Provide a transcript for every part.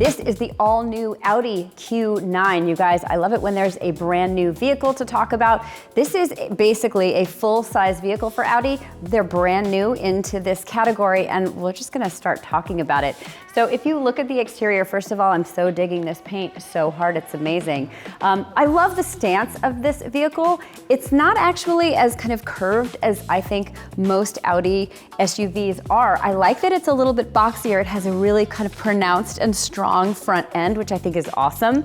This is the all-new Audi Q9. You guys, I love it when there's a brand new vehicle to talk about. This is basically a full-size vehicle for Audi. They're brand new into this category, and we're just gonna start talking about it. So if you look at the exterior, first of all, I'm so digging this paint so hard, it's amazing. I love the stance of this vehicle. It's not actually as kind of curved as I think most Audi SUVs are. I like that it's a little bit boxier. It has a really kind of pronounced and strong front end, which I think is awesome.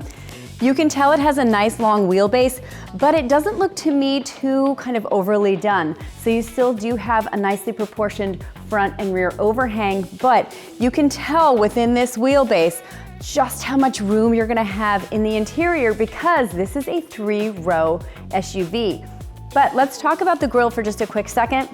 You can tell it has a nice long wheelbase, but it doesn't look to me too kind of overly done. So you still do have a nicely proportioned front and rear overhang, but you can tell within this wheelbase just how much room you're gonna have in the interior because this is a 3-row SUV. But let's talk about the grille for just a quick second.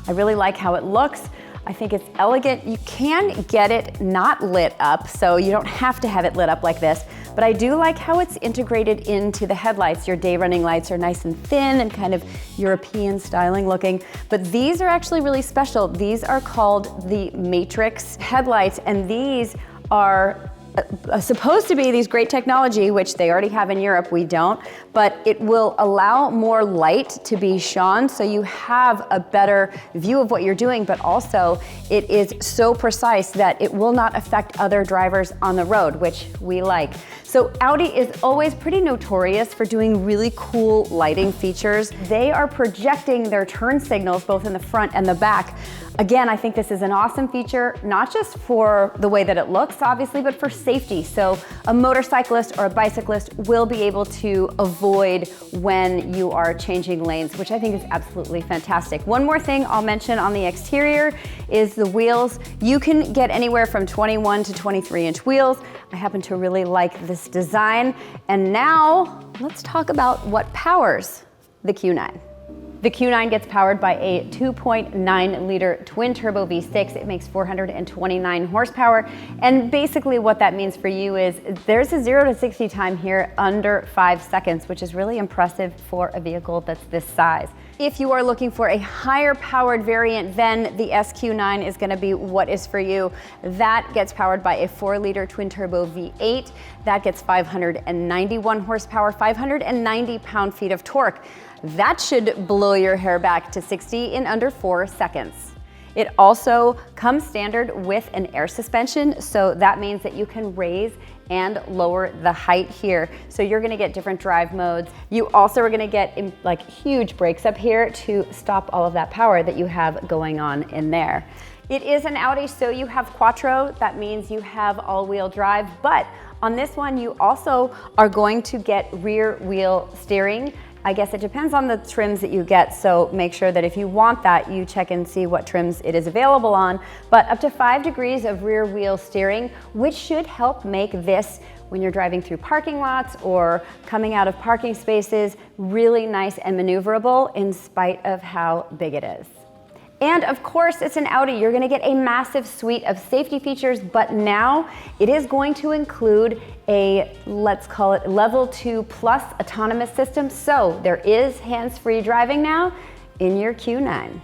I really like how it looks. I think it's elegant. You can get it not lit up, so you don't have to have it lit up like this, but I do like how it's integrated into the headlights. Your day running lights are nice and thin and kind of European styling looking, but these are actually really special. These are called the Matrix headlights, and these are supposed to be these great technology, which they already have in Europe, we don't, but it will allow more light to be shone so you have a better view of what you're doing, but also it is so precise that it will not affect other drivers on the road, which we like. So Audi is always pretty notorious for doing really cool lighting features. They are projecting their turn signals both in the front and the back. Again, I think this is an awesome feature, not just for the way that it looks, obviously, but for safety. So a motorcyclist or a bicyclist will be able to avoid when you are changing lanes, which I think is absolutely fantastic. One more thing I'll mention on the exterior is the wheels. You can get anywhere from 21 to 23-inch wheels. I happen to really like this design. And now let's talk about what powers the Q9. The Q9 gets powered by a 2.9-liter twin-turbo V6. It makes 429 horsepower. And basically what that means for you is there's a 0 to 60 time here under 5 seconds, which is really impressive for a vehicle that's this size. If you are looking for a higher powered variant, then the SQ9 is gonna be what is for you. That gets powered by a 4-liter twin-turbo V8. That gets 591 horsepower, 590 pound-feet of torque. That should blow your hair back to 60 in under 4 seconds. It also comes standard with an air suspension, so that means that you can raise and lower the height here. So you're gonna get different drive modes. You also are gonna get like huge brakes up here to stop all of that power that you have going on in there. It is an Audi, so you have Quattro. That means you have all-wheel drive, but on this one, you also are going to get rear wheel steering. I guess it depends on the trims that you get, so make sure that if you want that, you check and see what trims it is available on. But up to 5 degrees of rear wheel steering, which should help make this, when you're driving through parking lots or coming out of parking spaces, really nice and maneuverable in spite of how big it is. And of course, it's an Audi. You're gonna get a massive suite of safety features, but now it is going to include a, let's call it level 2 plus autonomous system. So there is hands-free driving now in your Q9.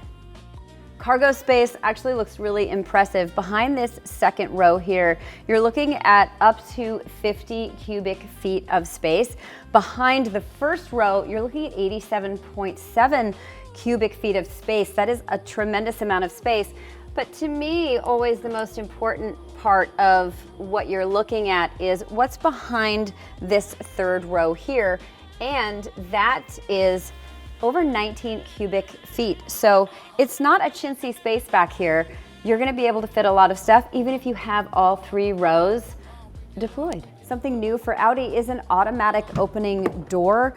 Cargo space actually looks really impressive. Behind this second row here, you're looking at up to 50 cubic feet of space. Behind the first row, you're looking at 87.7 cubic feet of space. That is a tremendous amount of space. But to me, always the most important part of what you're looking at is what's behind this third row here. And that is over 19 cubic feet. So it's not a chintzy space back here. You're gonna be able to fit a lot of stuff, even if you have all 3 rows deployed. Something new for Audi is an automatic opening door.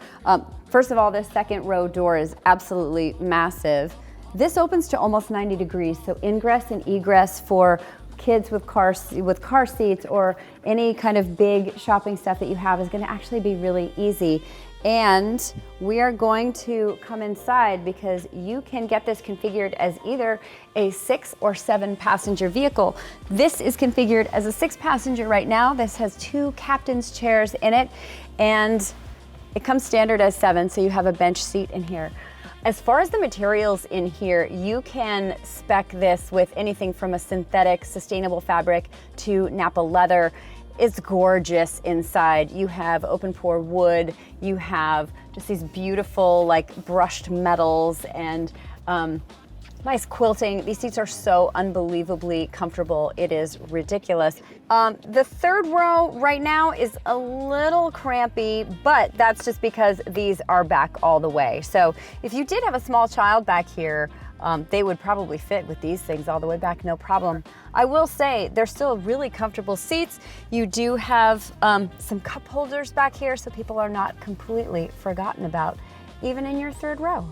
First of all, this second row door is absolutely massive. This opens to almost 90 degrees, so ingress and egress for kids with car seats or any kind of big shopping stuff that you have is gonna actually be really easy. And we are going to come inside because you can get this configured as either a 6 or 7 passenger vehicle. This is configured as a 6 passenger right now. This has 2 captain's chairs in it, and it comes standard as 7, so you have a bench seat in here. As far as the materials in here, you can spec this with anything from a synthetic, sustainable fabric to Napa leather. It's gorgeous inside. You have open pore wood, you have just these beautiful like brushed metals and nice quilting. These seats are so unbelievably comfortable. It is ridiculous. The third row right now is a little crampy, but that's just because these are back all the way. So if you did have a small child back here, they would probably fit with these things all the way back, no problem. I will say they're still really comfortable seats. You do have some cup holders back here so people are not completely forgotten about, even in your third row.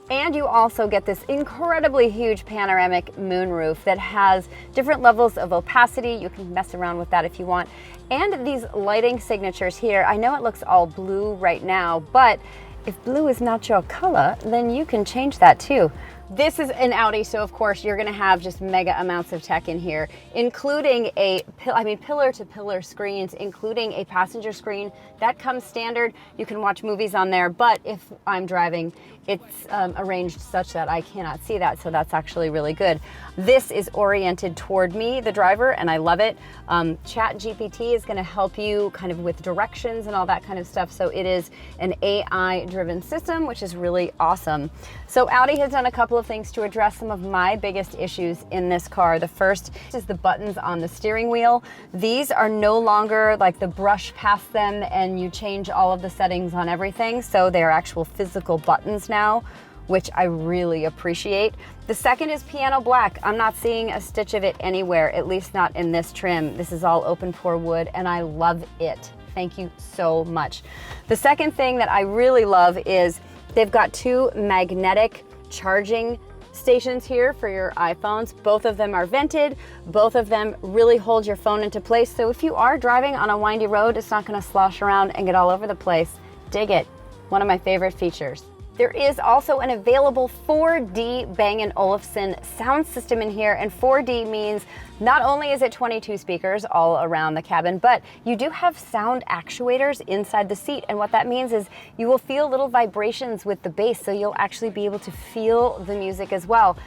And you also get this incredibly huge panoramic moonroof that has different levels of opacity. You can mess around with that if you want. And these lighting signatures here, I know it looks all blue right now, but if blue is not your color, then you can change that too. This is an Audi, so of course you're gonna have just mega amounts of tech in here, including pillar-to-pillar screens, including a passenger screen. That comes standard. You can watch movies on there, but if I'm driving, it's arranged such that I cannot see that, so that's actually really good. This is oriented toward me, the driver, and I love it. ChatGPT is gonna help you kind of with directions and all that kind of stuff, so it is an AI-driven system, which is really awesome. So Audi has done a couple of things to address some of my biggest issues in this car. The first is the buttons on the steering wheel. These are no longer like the brush past them and you change all of the settings on everything, so they are actual physical buttons now, which I really appreciate. The second is piano black. I'm not seeing a stitch of it anywhere, at least not in this trim. This is all open pore wood and I love it. Thank you so much. The second thing that I really love is they've got two magnetic charging stations here for your iPhones. Both of them are vented. Both of them really hold your phone into place. So if you are driving on a windy road, it's not gonna slosh around and get all over the place. Dig it. One of my favorite features. There is also an available 4D Bang & Olufsen sound system in here, and 4D means not only is it 22 speakers all around the cabin, but you do have sound actuators inside the seat, and what that means is you will feel little vibrations with the bass, so you'll actually be able to feel the music as well.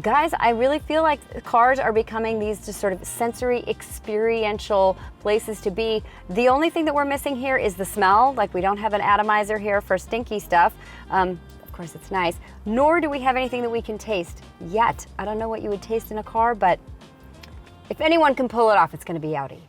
Guys, I really feel like cars are becoming these just sort of sensory, experiential places to be. The only thing that we're missing here is the smell. Like, we don't have an atomizer here for stinky stuff. Of course, it's nice. Nor do we have anything that we can taste yet. I don't know what you would taste in a car, but if anyone can pull it off, it's going to be Audi.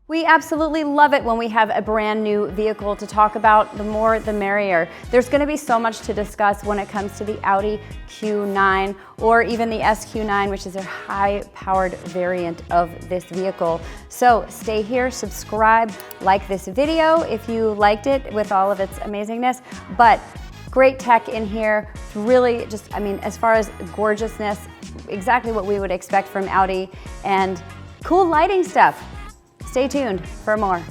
We absolutely love it when we have a brand new vehicle to talk about. The more, the merrier. There's going to be so much to discuss when it comes to the Audi Q9 or even the SQ9, which is their high-powered variant of this vehicle. So stay here, subscribe, like this video if you liked it with all of its amazingness. But great tech in here. Really just, I mean, as far as gorgeousness, exactly what we would expect from Audi, and cool lighting stuff. Stay tuned for more.